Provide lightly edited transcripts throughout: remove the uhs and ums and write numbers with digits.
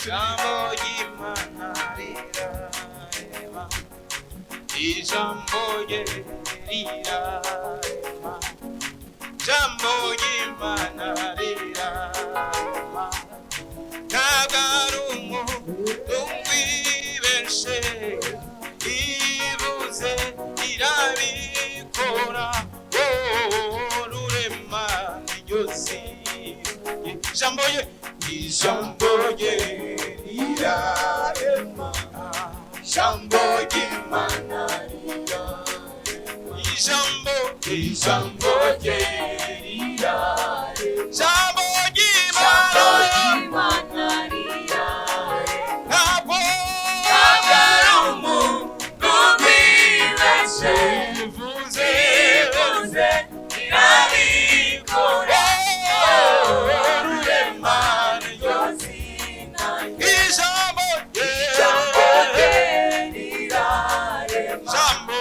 Jambo y'Imana rirarema, ijambo rye rirarema, jambo y'Imana rirarema, ntabwo ari umuntu wibeshe, ivuze irabikora, rurema niryo zina, ijambo rye rirarema, ijambo ry'Imana rirarema, ijambo rye rirarema, ijambo ry'Imana rirarema, ntabwo ari umuntu wibeshe, ivuze irabikora, rurema niryo zina, ijambo rye rirarema, ijambo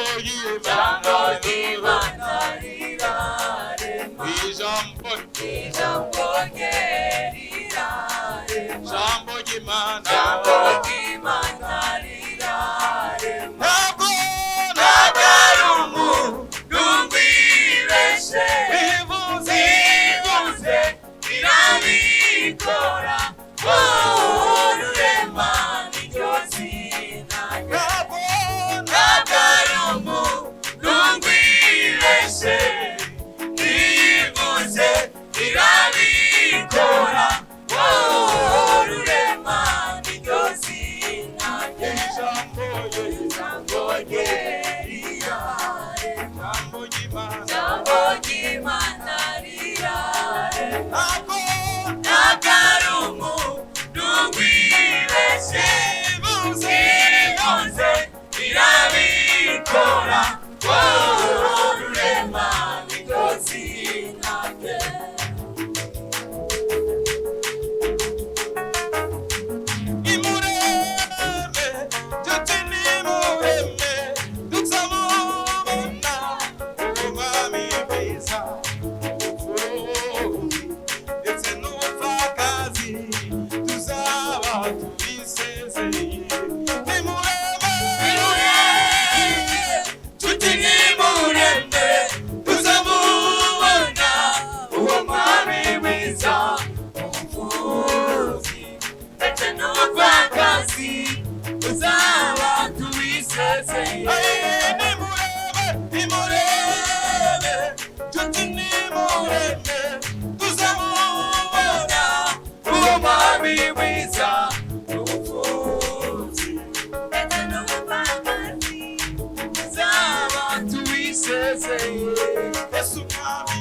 ry'Imana rirarema, ijambo rye rirarema, ijambo ry'Imana rirarema, ntabwo ari umuntu wibeshe, ivuze irabikora, rurema niryo zina, ntabwo ari umuntu wibeshe, ivuze irabikora, rurema niryo zina, ijambo rye rirarema, ijambo ry'Imana rirarema, ntabwo ari umuntu wibeshe, ivuze irabikora, rurema niryo zina rye. Imureme, tuti nimureme, tuzamubona umwami mwiza, ubupfubyi ndetse n'ubupfakazi tuzaba tubisezeye. Nimureme, tuti nimureme, tuzamubona uwo mwami mwiza, ubupfubyi ndetse n'ubupfakazi tuzaba tubisezeye. Nimureme, tuti nimureme, tuzamubona uwo mwami mwiza, ubupfubyi ndetse n'ubupfakazi tuzaba tubisezeye. Yesu mwami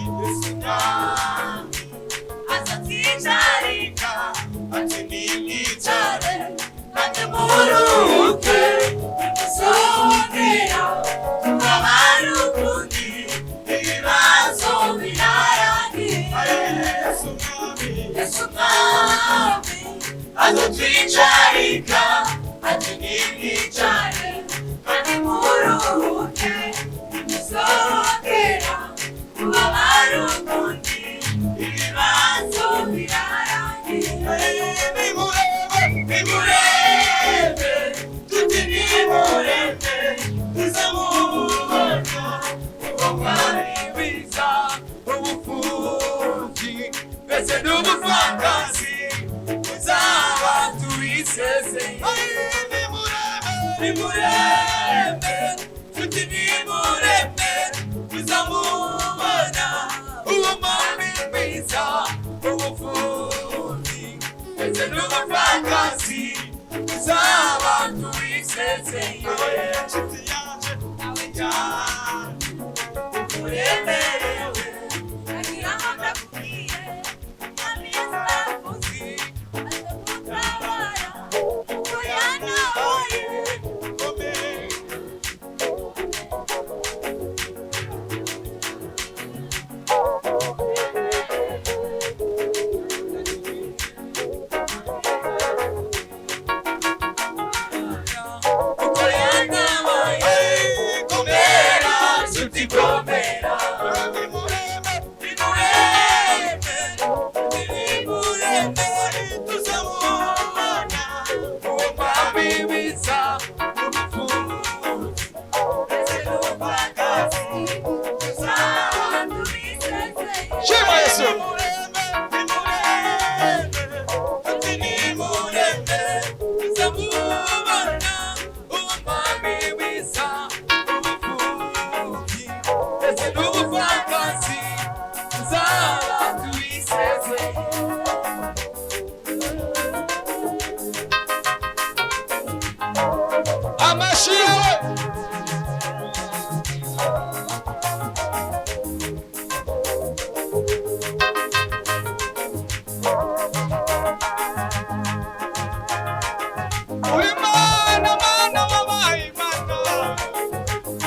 azatwicarika, ati nimwicare kandi muruhuke, muzongera kubabara ukundi, ibibazo birarangiye. Yesu mwami azatwicarika, ati nimwicare kandi muruhuke, muzongera kubabara ukundi, ibibazo birarangiye. Nimureme, tuti nimureme, tuzamubona uwo mwami mwiza, ubupfubyi ndetse n'ubupfakazi tuzaba tubisezeye. Nimureme, tuti nimureme, tuzamubona uwo mwami mwiza, ubupfubyi ndetse n'ubupfakazi tuzaba tubisezeye. Inshuti yanje nawe cyane uremerewe, agira ngo ndakubwiye, mwami Yesu arakuzi, azagutabara uko yanabaye. Uko yanabaye mana mana wabaye Imana,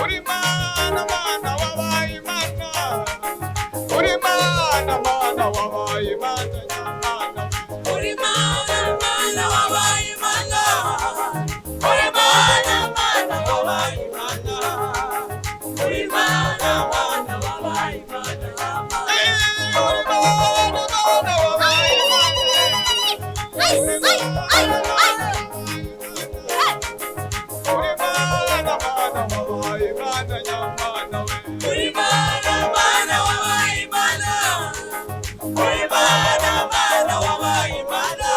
uri mana mana wabaye Imana, uri mana mana wabaye Imana nyamana, uri mana mana wabaye Imana, uri mana mana wabaye Imana, uri mana mana wabaye Imana, uri mana mana wabaye Imana. uri mana mana wabaye Imana, uri mana mana wabaye Imana,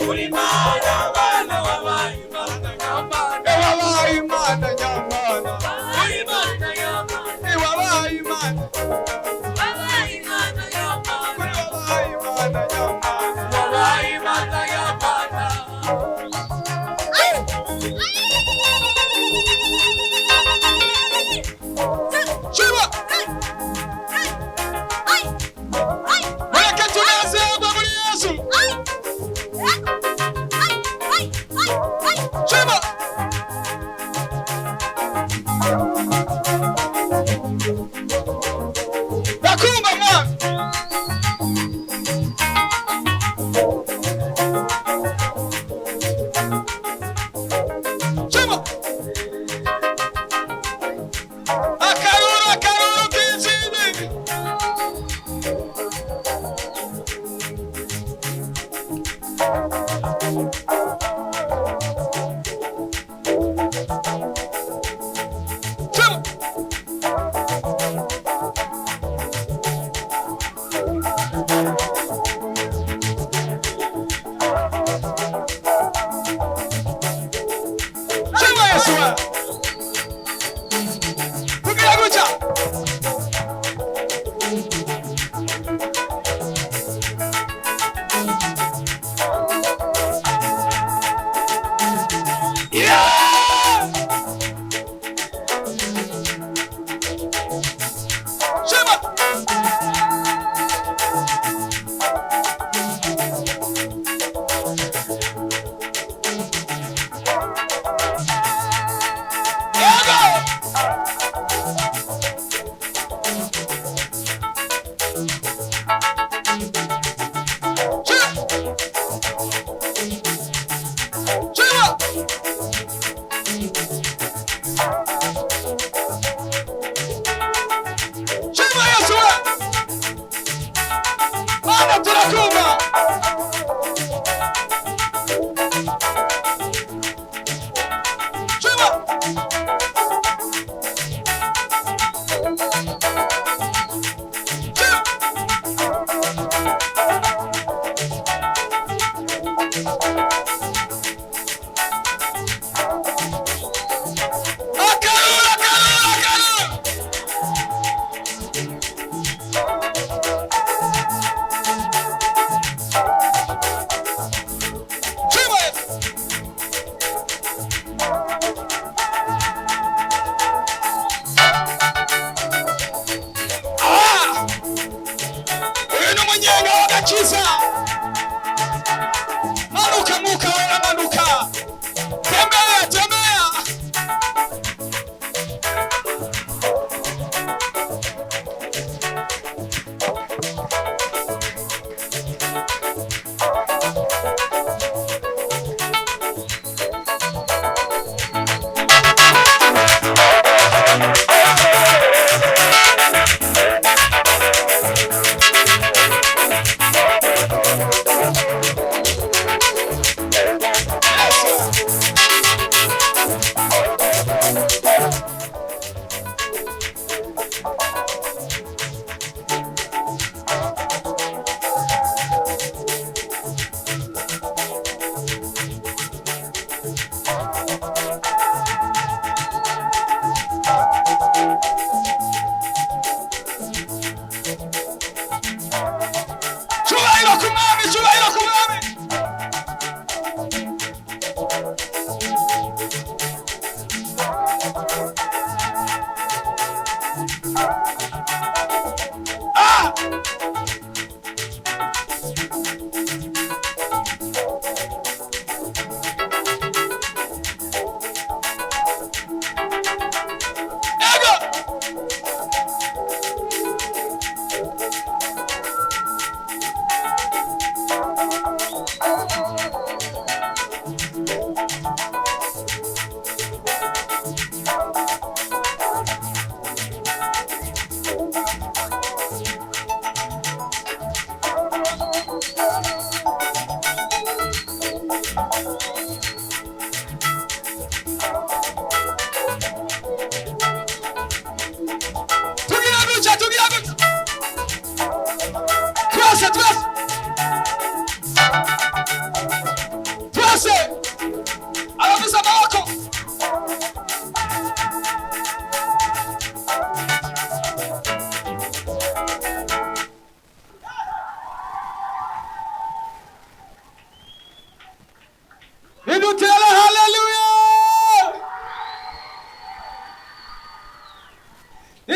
uri mana mana wabaye Imana nyamana, Wabaye Imana nyamana, wabaye Imana nyamana, wabaye Imana, wabaye Imana nyamana, wabaye Imana nyamana. wabaye Imana nyamana. Shiba, mureke tunezerwe muri Yesu. Shiba, ndakumva mwana. Shiba, akaruru k'izindi. Shiba, shiba Yesu we. Tugira gutya. Yeah! Shiba. Shiba.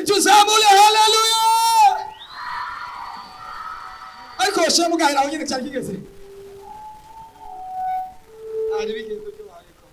nituzamure haleluya. Ariko shemu gahera aho nyine cyari kigeze. Ari bigeze cyo bariko.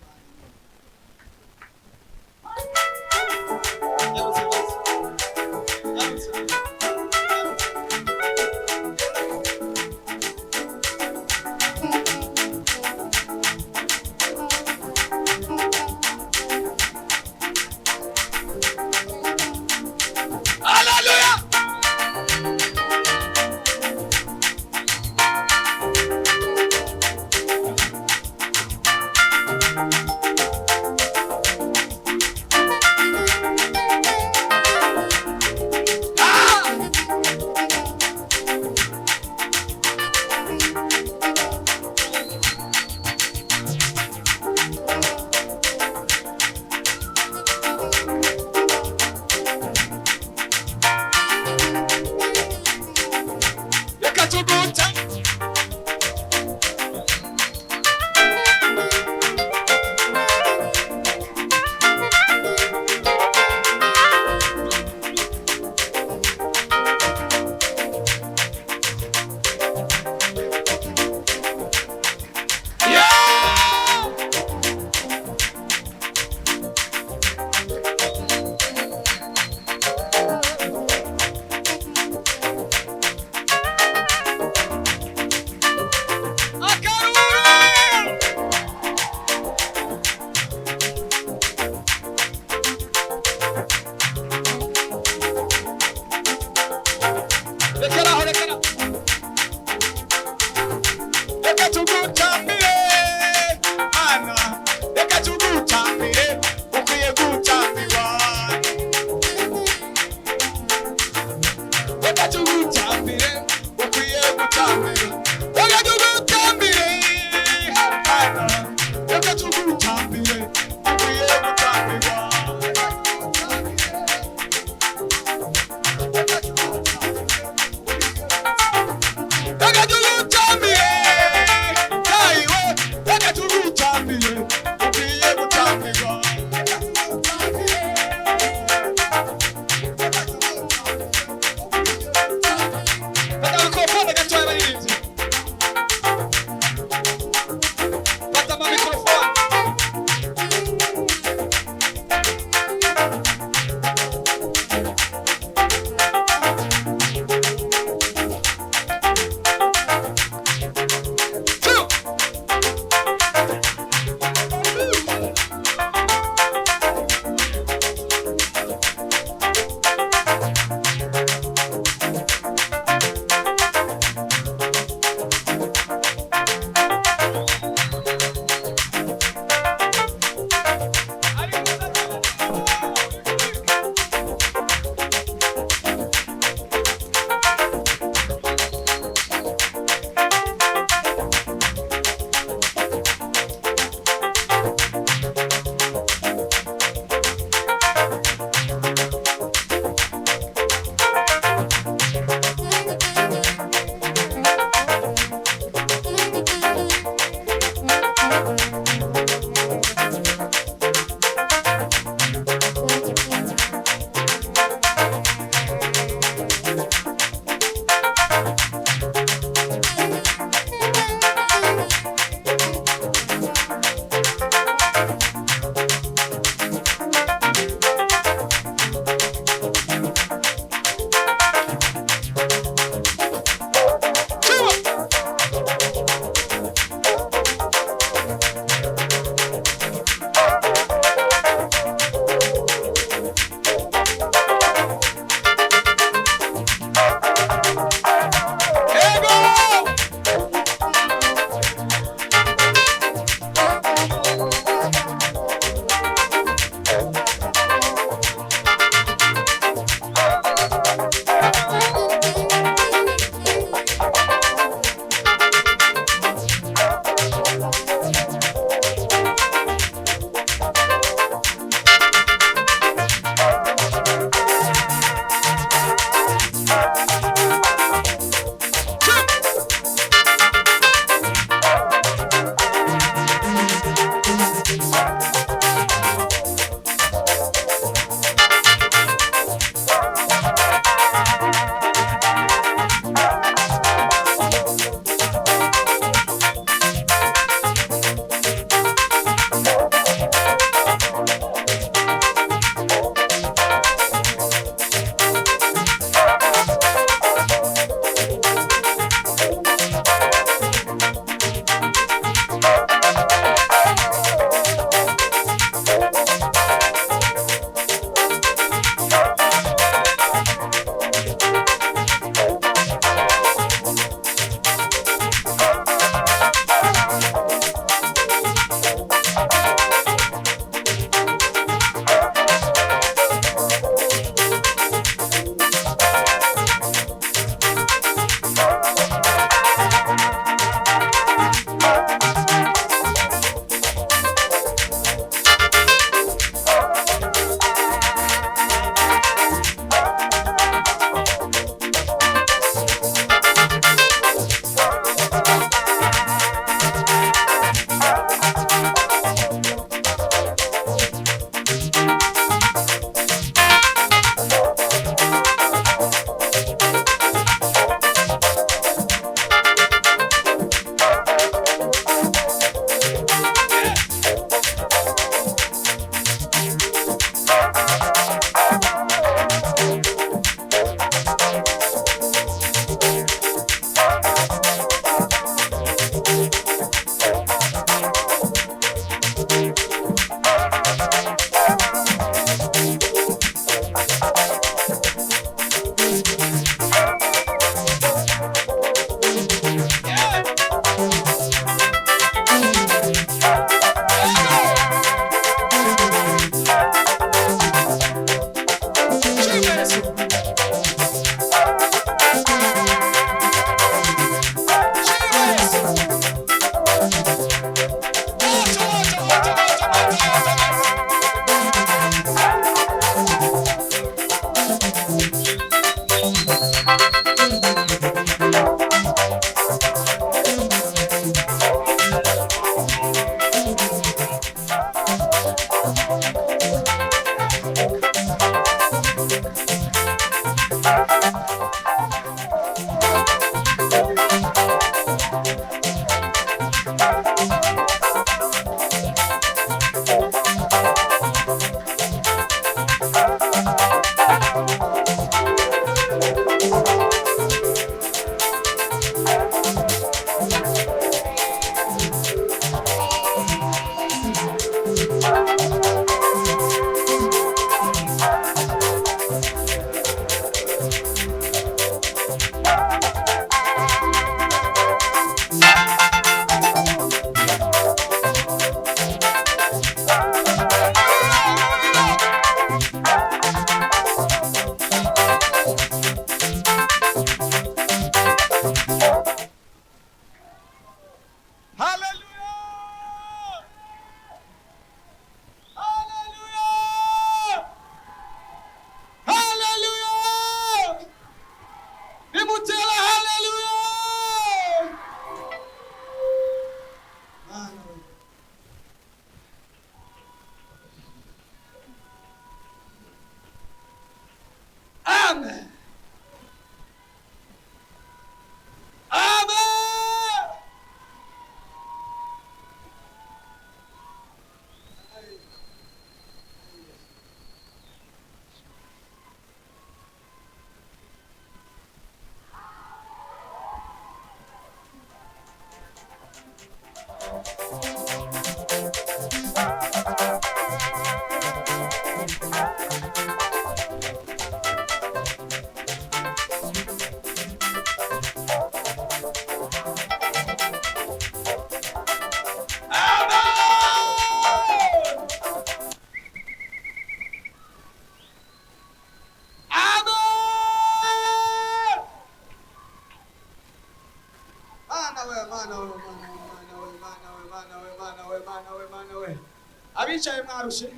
abicaye mwarushe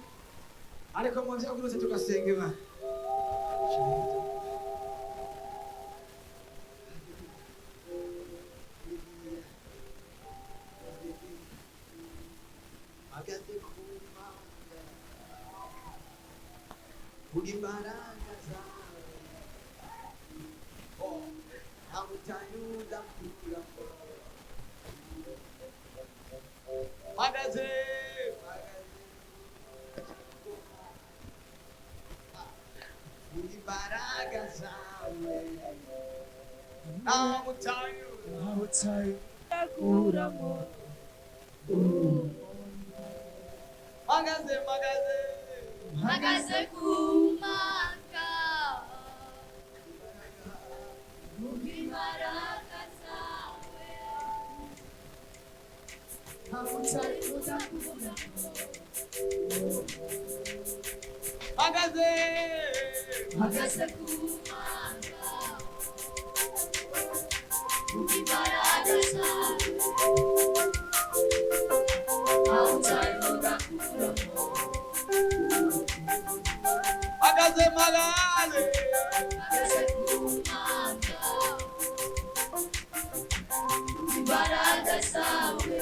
ariko munsi yakuruze tugasenga Imana. Imbaraga zawe amutanyuza kuramo magaze imbaraga zawe amutanyuza kuramo magaze Magaze kumanga Mugimaraga zawe Amutanyuza kuramo Magaze kumanga Mugimaraga zawe Amutanyuza kuramo Magaze kumanga Imbaraga zawe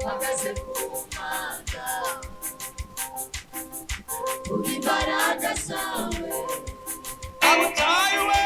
Magaze kumanga Imbaraga zawe amutayiwe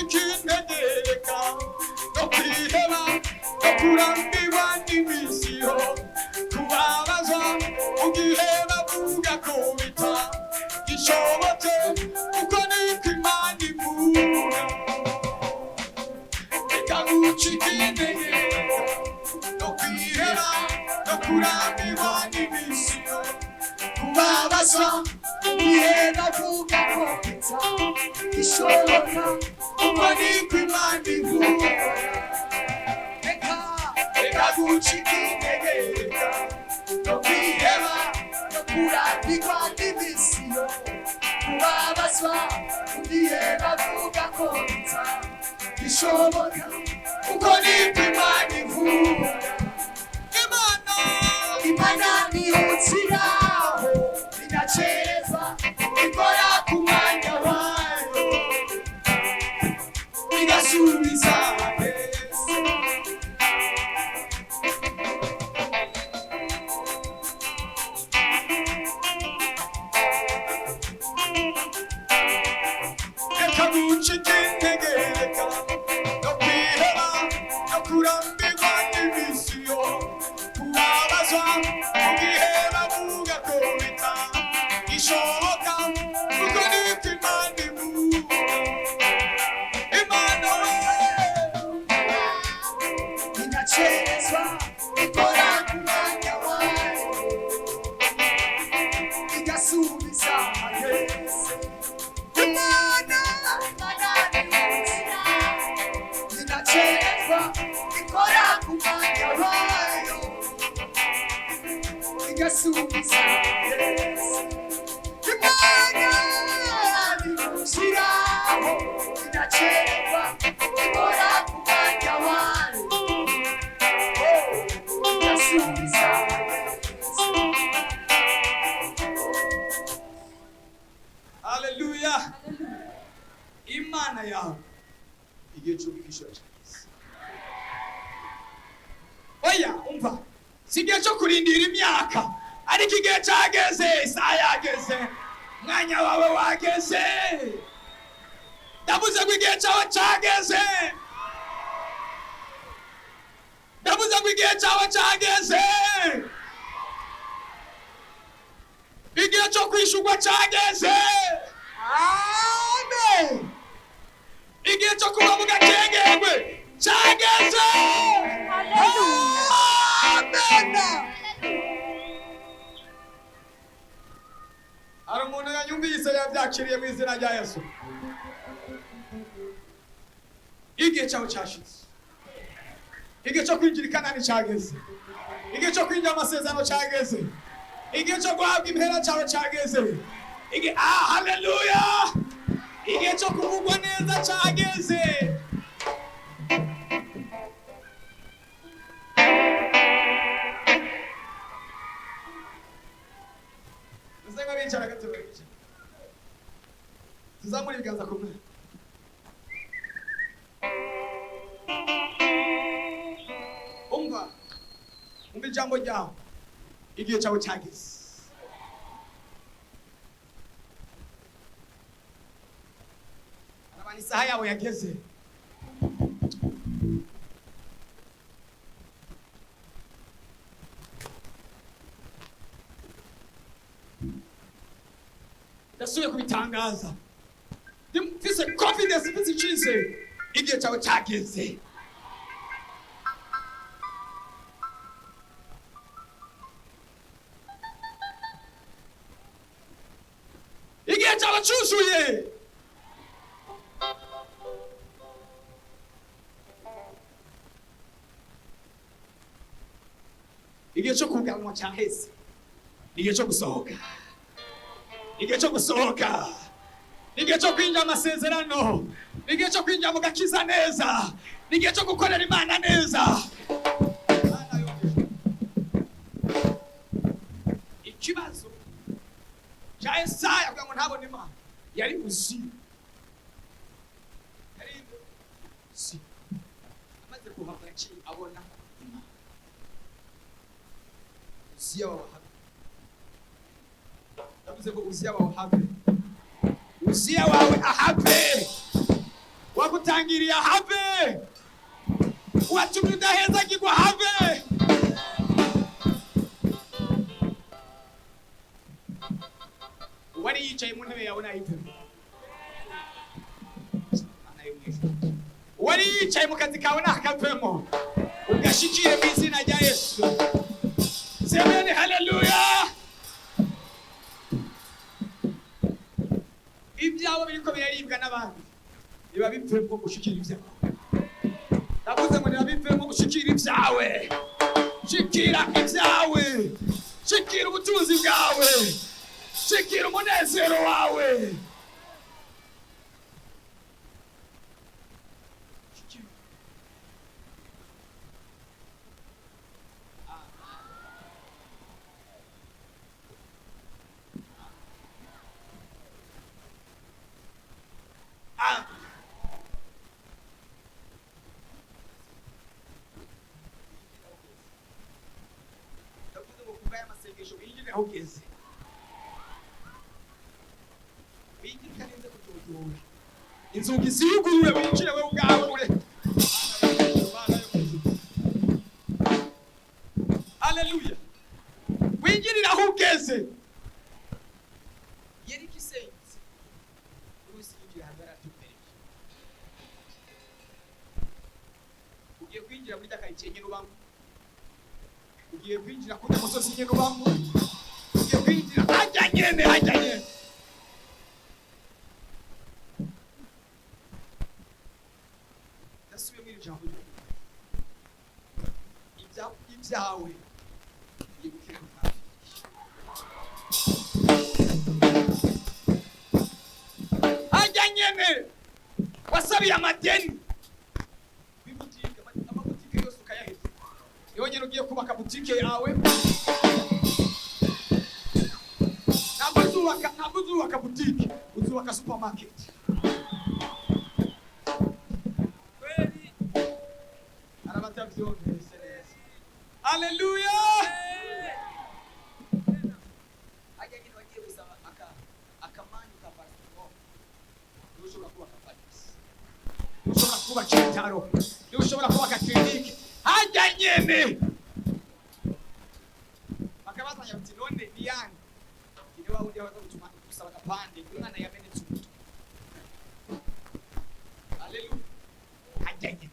chikinegeka no kwiheba no kurambiwa n'imisiyo kubabaza ugihe bavuga ko bita gishobotse uko niko Imana ivuga reka guchikinegeka no kwiheba no kurambiwa n'imisiyo kubabaza ugihe bavuga ko bita gishobotse uko niko Imana ivuga reka guchikinegeka no kwiheba no kurambirwa n'imisiyo kubabazwa ugiye bavuga ko bita bishoboka uko niko Imana ivuga Imana ntiyutsiraho inacereza ikora ku mwanya wayo igasubiza heza reka guchikinegeka no kwiheba no kurambirwa n'imisiyo kubabazwa ugihe bavuga ko bita gishoboka uko niko Imana ivuga Imana we inacerezwa ikora ku mwanya wayo igasubiza heza Imana inacerezwa ikora ku mwanya wayo igasubiza heza Imana ntimushyiraho inacerezwa ikora ku mwanya wayo igasubiza heza. Haleluya. Imana yawe igihe cy'ubwisho cyose. Oya umva si igihe cyo kurindira imyaka ariko igihe cyageze isaha yageze mwanya wawe wageze ndavuze ngo igihe cyawe cyageze ndavuze ngo igihe cyawe cyageze igihe cyo kwishurwa cyageze amen igihe cyo kuba mu gakengerwe cyageze warabyakiriye mu izina rya Yesu. Igihe cyawe cyashize. Igihe cyo kwinjira i Kanani cyageze. Igihe cyo kwinjira amasezerano cyageze. Igihe cyo guhabwa impera cyawe cyageze. Haleluya! Igihe cyo kuvugwa neza cyageze. Muzenga bicara gatatu. Tuzamura ibiganza kumwe. Umva ijambo ryawe. Igihe cyawe cyageze. Arabana isaha yawe yageze. Ndasubiye kubitangaza. Mfise confidence, mfise icyizere. Igihe cyawe cyageze. Igihe cyawe cyuzuye. Igihe cyo kuganwa cyaheze. Igihe cyo gusohoka. Igihe cyo gusohoka. Igihe cyo kwinjira amasezerano. Igihe cyo kwinjira mu gakiza neza. Igihe cyo gukorera Imana neza. Ikibazo cya Yesaya kugira ngo ntabone Imana yari uzimu. Yari uzimu. Amaze kuhava yaciye abona Imana. Uziya wawe. Ndavuze ngo Uziya wawe habe. Uziya wawe ahabe. Wakutangiriye ahabe. Watumye udaheza kigwa habe. Wari yicaye mu ntebe yawe nayipema. Wari yicaye mu kazi kawe nakapemo. Ugashikire mu izina rya Yesu. Semeni haleluya. Ibyawe biriko biraribwa n'abandi. Biba bipfemo gushikira ibyawe. Ndavuze ngo niba bipfemo gushikira ibyawe. Shikira ibyawe. Shikira ubutunzi bwawe. Shikira umunezero wawe. Ndavuze ngo kubaya amasengesho winjire aho ugeze. Inzugi ziguruwe winjire we ubwawe ure. Haleluya. Winjirira aho ugeze. Yeri kisenzi. Urusi yinjira hagara tupereje. Ugiye kwinjira muri dakarikiye nyine ubamo. Ugiye kwinjira kuri musozi nyine ubamo. Ugiye kwinjira hajyanye. Ibyawe hajya nyene wasabiye amadeni amabutike yose ukayaheza. Iyo nyene ugiye kubaka butike yawe ntabwo uzubaka butike, uzubaka supermarket. Haleluya. Hajya nyine wagiye gusaba akamanyu ka pasiporo. Ushobora kuba kapadisi. Ushobora kuba cyitaro. Ushobora kuba kliniki. Hajya nyene. Bakabazanya bati none niyani. Ile wao ndio watu kutuma kusaba kapande. Umwana yamenetse umutu. Haleluya. Hajya nyene.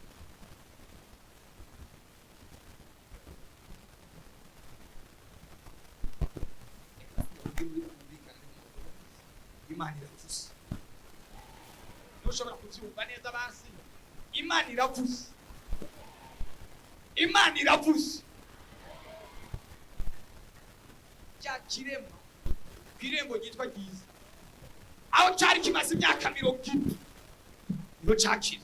Imani mushobora kubyumva neza basi. Imana iravuze. Imana iravuze. Cya kirema kw'irembo ryitwa ryiza, aho cyari kimaze imyaka 20 niho cyakiriye.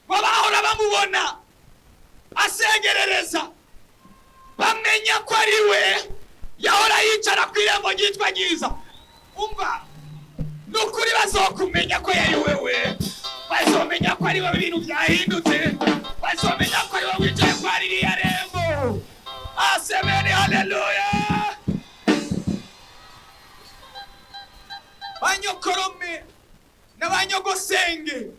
Bahora bamubona asegerereza, bamenya ko ari we yahora yicara kw'irembo ryitwa ryiza. Umva, nukuri bazokumenya ko yari wewe, bazomenya ko ari wowe ibintu byahindutse, bazomenya ko ari wowe wicaye kwa ririya rembo. Asemeni, haleluya. Banyokorome n'abanyogosenge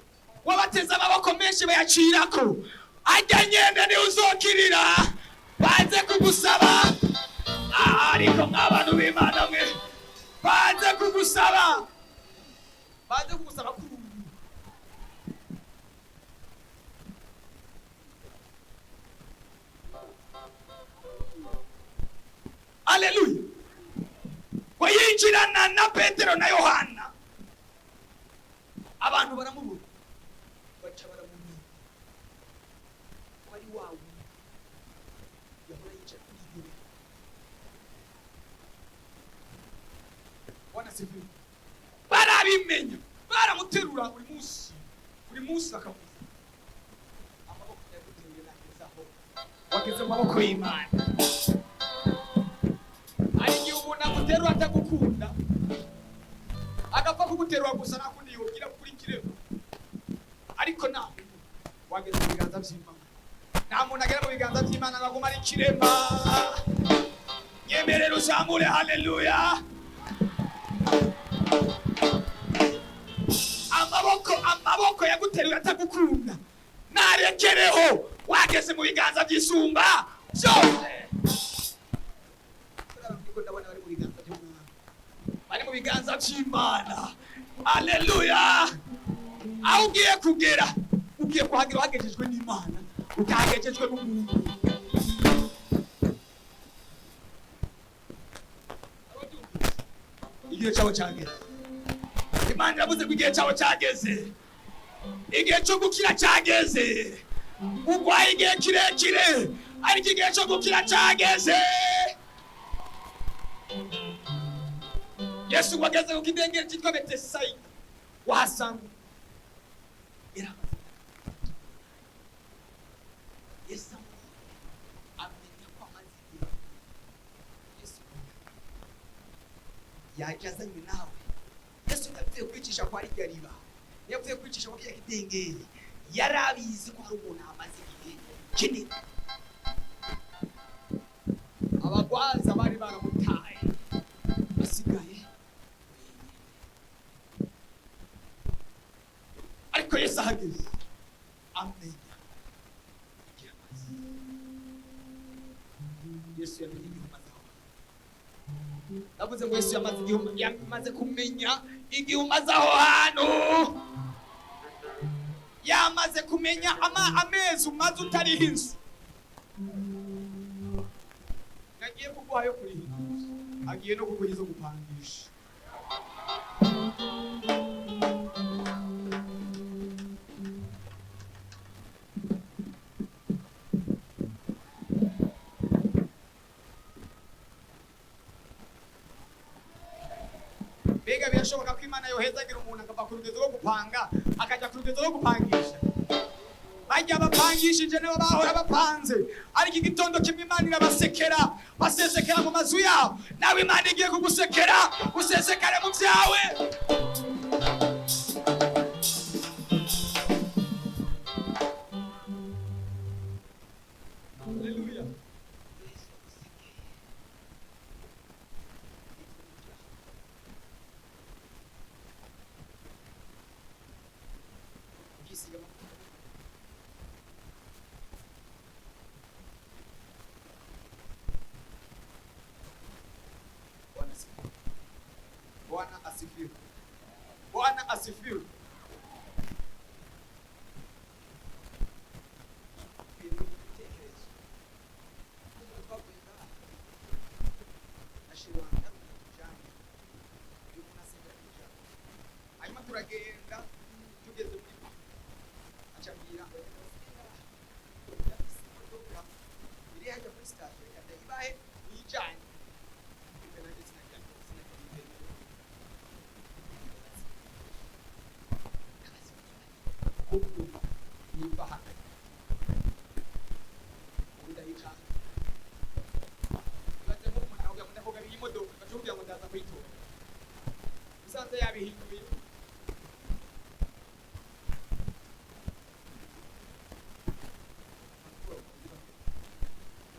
wabateze amaboko menshi bayacirako, ajya nyende ni uzokirira, banze kugusaba. Ariko nk'abantu b'Imana mwe, banze kugusaba kuri haleluya. Wayinjirana na Petero na Yohana, abantu baramubura, baca baramumenya wari wawe yahora yicara kuri iyo. Wanasifiwe. Barabimenya, baramuterura buri munsi akavuza. Amaboko yaguteruye nagezaho, wageze mu maboko y'Imana. Aguterura atagukunda, agapfa kuguterura gusa nakundi yogira kuri kirego. Ariko na wageze mu biganza by'Imana, nta muntu agera mu biganza by'Imana aguma ari kirema. Nyemerera uzamure haleluya. Amaboko yaguteruye atagukunda narekereho, wageze mu biganza by'Isumba byose. Bari mu biganza by'Imana. Haleluya. Aho ugiye kugera, ugiye kuhagera wagejejwe n'Imana, utagejejwe n'umuntu. Igihe cyawe cyageze. Imana iravuze ko igihe cyawe cyageze. Igihe cyo gukira cyageze. Ugwaye igihe kirekire, ariko igihe cyo gukira cyageze. Yesu wageze ku kidengeri cyitwa Betesayida, wahasanga Yesu amenya ko amaze igihe. Yesu yajazanywe nawe. Yesu yavuye kwicisha kwa rya riba, yavuye kwicisha kwa kya kidengeri, yarabizi ko hari umuntu amaze igihe kinini. Abagwaza bari baramutaye, basigaye. Ariko Yesu ahageze amenya igihe amaze. Yesu yamenye igihe amaze aho. Navuze ngo Yesu yamaze kumenya igihe umaze aho hantu. Yamaze kumenya amezi umaze utariho inzu. Nagiye kuguha yo kuriha inzu, agiye no kuguha izo gupangisha. Mbega birashoboka ko Imana yohezagira umuntu akava ku rugezo rwo gupanga akajya ku rugezo rwo gupangisha? Bajya bapangishije nibo bahora bapanze, ariko igitondo kimwe Imana irabasekera, basesekera mu mazu yabo. Nawe Imana igiye kugusekera, usesekare mu byawe. Haleluya. Bwana asifiwe. Bwana asifiwe. turagenda tugeze muri acambira iri hajya muri sitasiyo yajya ibahe yijanye nibaha udahita baje mu muntu aho gamu ndavuga iyi modoka bacugira ngo ndaza kuyitora usanze yabihinduye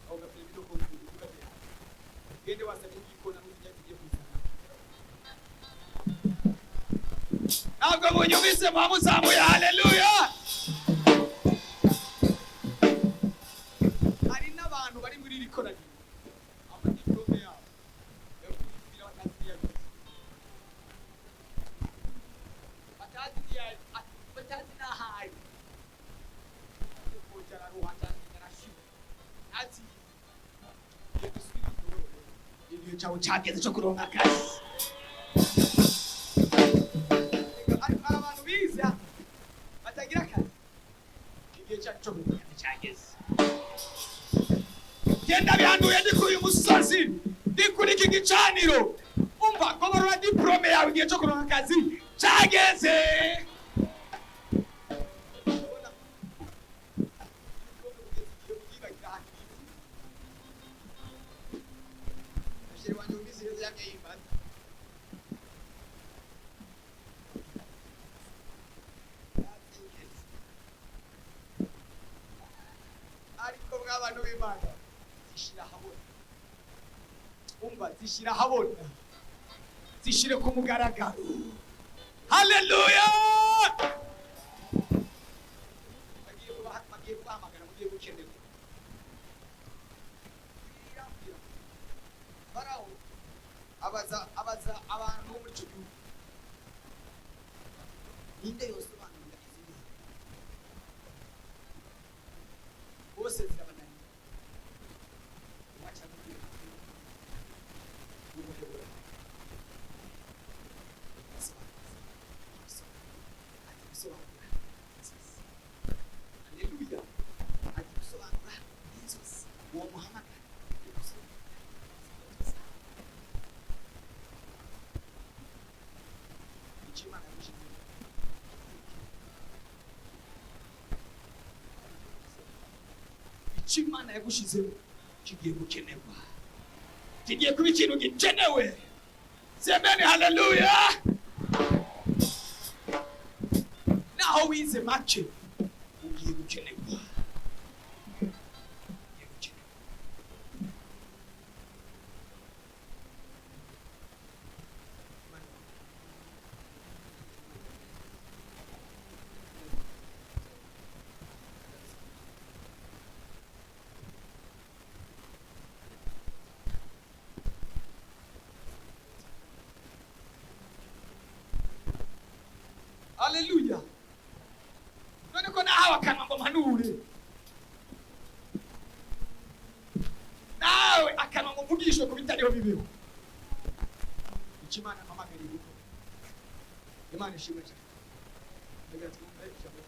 aho gafite bidoko kugabe gende wasabye igikona n'ujya kigiye kwisana ntabwo munyumvise mwamuzamuye haleluya. Hari n'abantu bari muri iri koraniro amadiplome yabo yo kubisira batazi n'ahaye kujara ruhatani narashimwe ati igihe cyawe cyageze cyo kuronka akazi. Abantu biza batagira akazi igihe cyo kuronka akazi cyageze. Genda bihanduye ndi kuri uyu musozi ndi kuri iki gicaniro umva goborora diplome yawe igihe cyo kuronka akazi cyageze. Ariko bw'abantu b'Imana zishira habona umva zishira habona zishire ku mugaragaro haleluya. Bagiye guhamagara mugiye gukenerwa baraho abaza abantu bo muri icyo gihugu ninde yose bantu bose zirabananiye wacha haleluya atusobanura inzozi uwo Muhammad Imana yagushizeho kigiye gukenerwa kigiye kuba ikintu gikenewe. Semeni haleluya. Naho wize make ugiye gukenerwa. Haleluya. None ko nahawe akanwa ngo mpanure, nawe akanwa ngo mvugishe ku bitariho bibeho. Ikimana mpamagariye Imana ishimwe cyane. Ndagira twumve ijambo